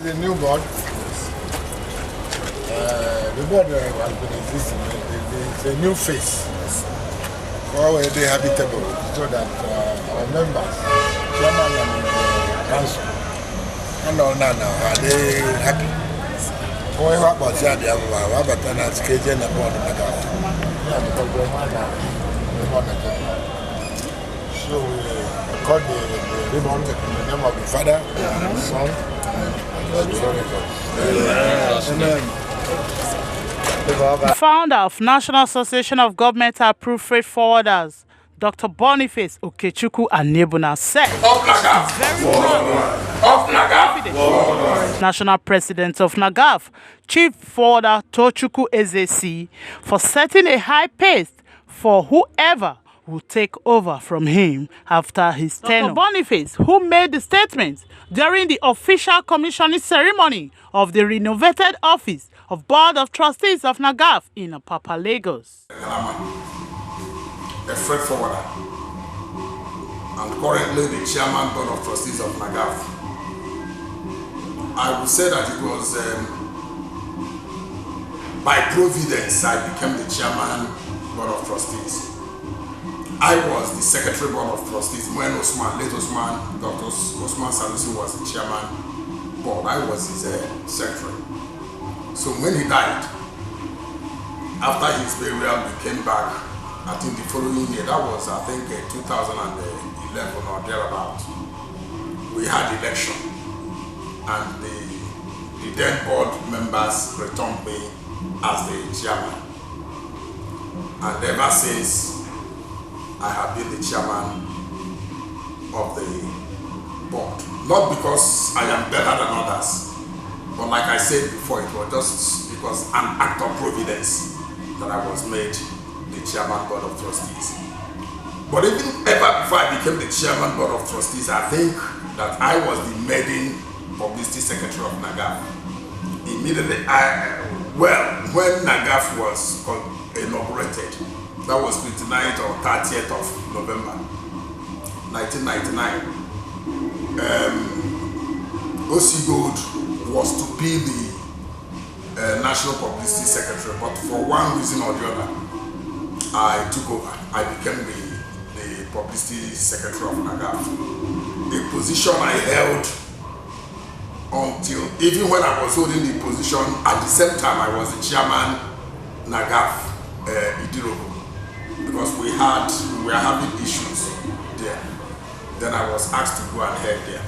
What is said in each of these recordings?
The new board. The board has been existing. It's a new face. Already habitable, so that our members, chairman and council, and all now are they happy? What about the other? What about the SKJ and the board? So we called the ribbon in the name of the Father, and the Son, The founder of National Association of Government Approved Freight Forwarders, Dr. Boniface Okechukwu Anebuna said, National President of NAGAFF, Chief Fwdr Tochukwu Ezisi, for setting a high pace for whoever will take over from him after his tenure. Dr. Boniface, who made the statement during the official commissioning ceremony of the renovated office of Board of Trustees of NAGAFF in Apapa, Lagos. A freight forwarder, and currently the chairman Board of Trustees of NAGAFF. I would say that it was by providence I became the chairman Board of Trustees. I was the secretary Board of Trustees when late Osman, Dr. Osman Sanusi was the chairman board. I was his secretary. So when he died, after his burial, we came back. I think the following year, that was I think 2011 or thereabout. We had election, and the then board members returned me as the chairman. And ever since, I have been the chairman of the board. Not because I am better than others, but like I said before, it was an act of providence that I was made the chairman Board of Trustees. But even ever before I became the chairman Board of Trustees, I think that I was the maiden publicity secretary of NAGAFF. Immediately, when NAGAFF was inaugurated, that was 29th or 30th of November 1999. O.C. Gold was to be the National Publicity Secretary, but for one reason or the other, I took over. I became the Publicity Secretary of NAGAFF, a position I held until, even when I was holding the position, at the same time I was the chairman NAGAFF Idirogo, because we were having issues there. Then I was asked to go and head there.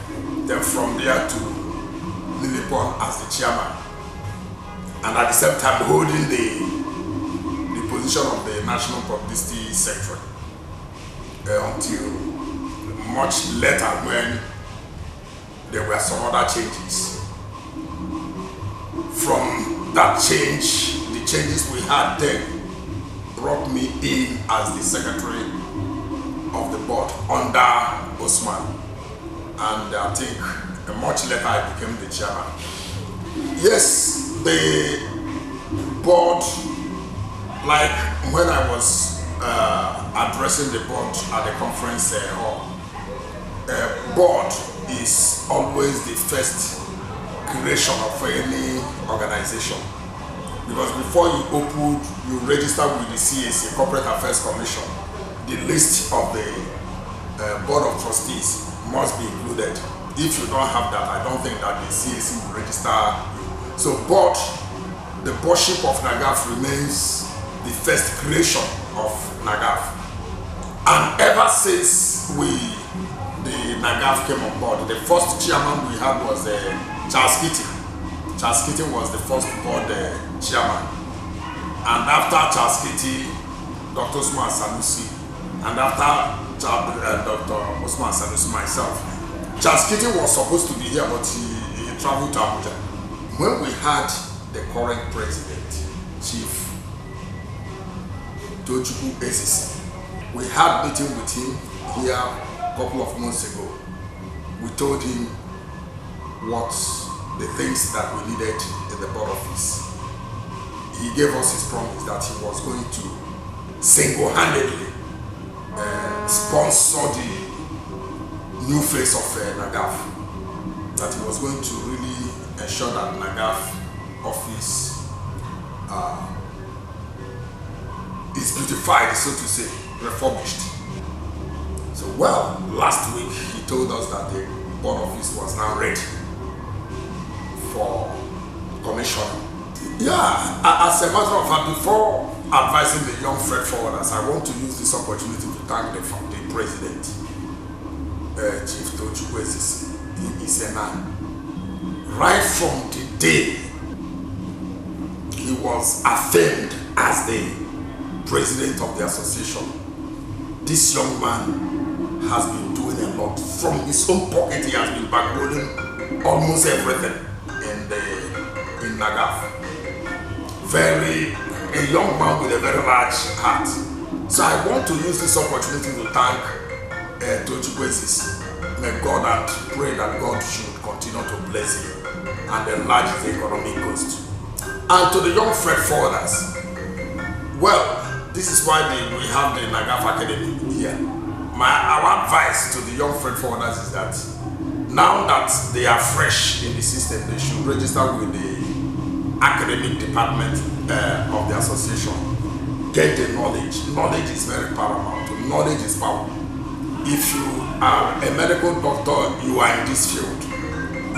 Then from there to Lillipon as the chairman, and at the same time holding the position of the National Publicity Secretary until much later when there were some other changes. From that change, the changes we had then brought me in as the secretary of the board under Osman, and I think much later I became the chairman. Yes, the board, like when I was addressing the board at the conference hall, board is always the first creation of any organization. Because before you register with the CAC, Corporate Affairs Commission, the list of the Board of Trustees must be included. If you don't have that, I don't think that the CAC will register you. So board, the boardship of NAGAFF remains the first creation of NAGAFF. And ever since the NAGAFF came on board, the first chairman we had was Charles Kitty. Charles Kitty was the first board chairman. And after Charles Kitty, Dr. Osman Sanusi, and after Dr. Osman Sanusi, myself. Charles Kitty was supposed to be here, but he traveled to Abuja. When we had the current president, Chief Tochukwu Ezisi, we had a meeting with him here a couple of months ago. We told him what the things that we needed in the board office. He gave us his promise that he was going to single-handedly sponsor the new face of NAGAFF, that he was going to really ensure that NAGAFF office is beautified, so to say, refurbished. So, well, last week he told us that the board office was now ready for commissioning. Yeah, as a matter of fact, before advising the young freight forwarders, I want to use this opportunity to thank the president, Chief Tochukwu. He is a man. Right from the day he was affirmed as the president of the association, this young man has been doing a lot. From his own pocket, he has been bankrolling almost everything in NAGAFF. A young man with a very large heart. So I want to use this opportunity to thank Tochukwu. May God, and pray that God should continue to bless him and enlarge his economic coast. And to the young freight forwarders, well, this is why we have the NAGAFF Academy here. Our advice to the young freight forwarders is that now that they are fresh in the system, they should register with the academic department of the association. Get the knowledge. Knowledge is very paramount. Knowledge is power. If you are a medical doctor, you are in this field,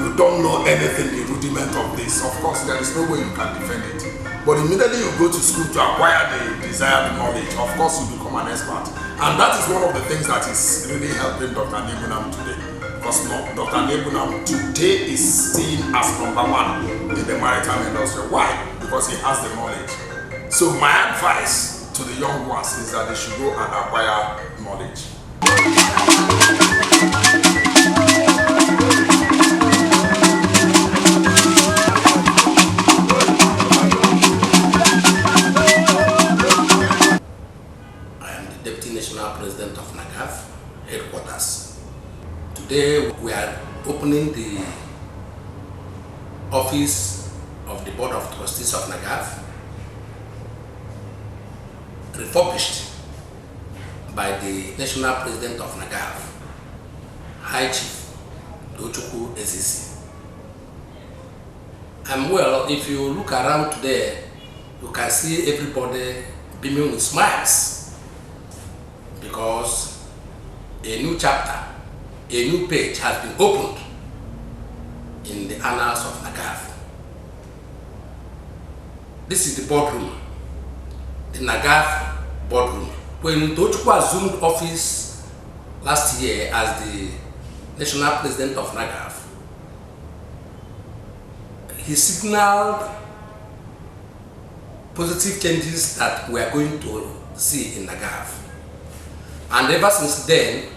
you don't know anything, the rudiment of this, of course there is no way you can defend it. But immediately you go to school to acquire the desired knowledge, of course you become an expert. And that is one of the things that is really helping Dr. Nebunam today. Because Dr. Nebunam today is seen as #1 in the maritime industry. Why? Because he has the knowledge. So my advice to the young ones is that they should go and acquire knowledge. President of NAGAFF headquarters. Today we are opening the office of the Board of Trustees of NAGAFF, refurbished by the National President of NAGAFF, High Chief Tochukwu Ezisi. And well, if you look around today, you can see everybody beaming with smiles, because a new chapter, a new page has been opened in the annals of NAGAFF. This is the boardroom, the NAGAFF boardroom. When Tochukwu assumed office last year as the National President of NAGAFF, he signaled positive changes that we are going to see in NAGAFF. And ever since then,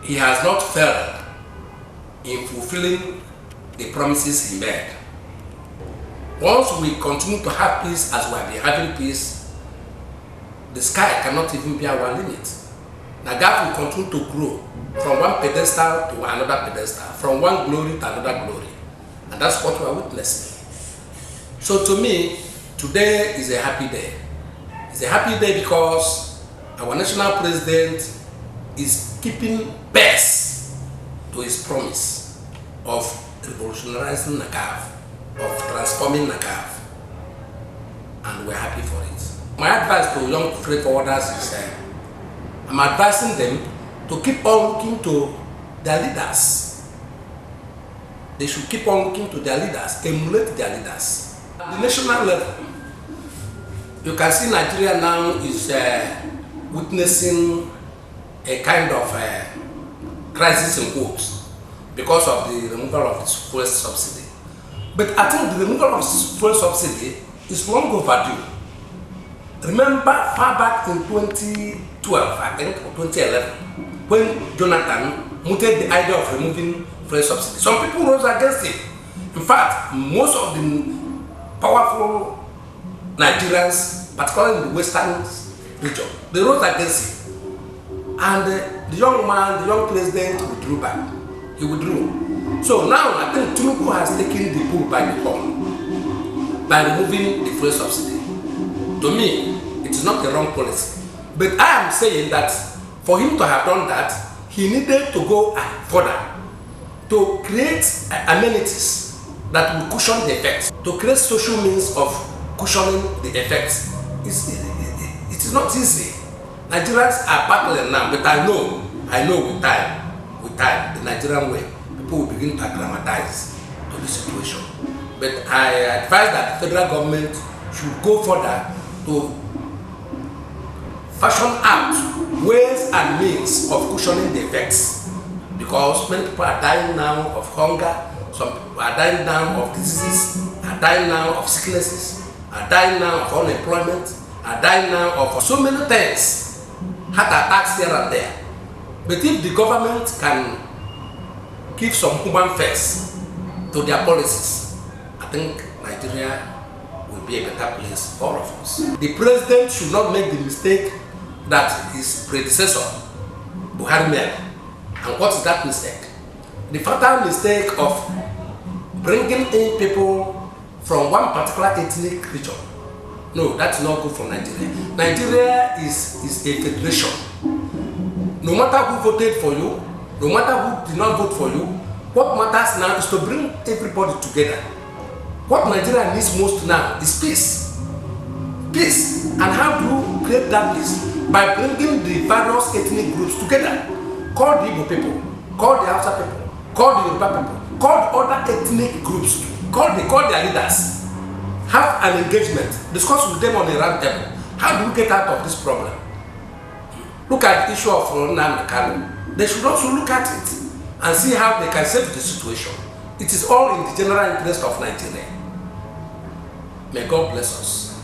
he has not failed in fulfilling the promises he made. Once we continue to have peace as we have been having peace, the sky cannot even be our limit. NAGAFF will continue to grow from one pedestal to another pedestal, from one glory to another glory. And that's what we are witnessing. So to me, today is a happy day. It's a happy day because our national president is keeping pace to his promise of revolutionizing NAGAFF, of transforming NAGAFF, and we're happy for it. My advice to young freight forwarders is I'm advising them to keep on looking to their leaders. They should keep on looking to their leaders, emulate their leaders. At the national level, you can see Nigeria now is witnessing a kind of crisis in quotes because of the removal of the fuel subsidy. But I think the removal of fuel subsidy is long overdue. Remember far back in 2012, I think, or 2011, when Jonathan mooted the idea of removing fuel subsidy. Some people rose against it. In fact, most of the powerful Nigerians, particularly in the western region, they rose against it. And the young man, the young president withdrew back. He withdrew. So now I think Tochukwu has taken the bull by the horn by removing the fuel subsidy. To me, it is not a wrong policy. But I am saying that for him to have done that, he needed to go further to create amenities that will cushion the effects, to create social means of cushioning the effects. It is not easy. Nigerians are battling now, but I know with time, the Nigerian way, people will begin to acclimatize to the situation. But I advise that the federal government should go further to fashion out ways and means of cushioning the effects, because many people are dying now of hunger, some people are dying now of diseases, are dying now of sicknesses, are dying now of unemployment, are dying now of so many things, heart attacks here and there. But if the government can give some human face to their policies, I think Nigeria will be a better place for all of us. The president should not make the mistake that his predecessor, Buhari, made. And what is that mistake? The fatal mistake of bringing in people from one particular ethnic region. No, that's not good for Nigeria. Nigeria is a federation. No matter who voted for you, no matter who did not vote for you, what matters now is to bring everybody together. What Nigeria needs most now is peace. Peace. And how do you create that peace? By bringing the various ethnic groups together. Call the Igbo people, call the Hausa people, call the Yoruba people, call the other ethnic groups, call their leaders. Have an engagement, discuss with them on a round table. How do we get out of this problem? Look at the issue of Nnamdi Kanu. They should also look at it and see how they can save the situation. It is all in the general interest of Nigeria. May God bless us.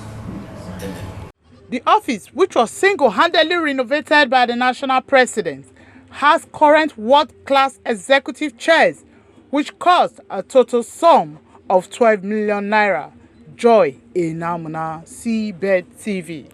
Amen. The office, which was single-handedly renovated by the national president, has current world-class executive chairs, which cost a total sum of 12 million naira. Joy Enamuna, Seabed TV.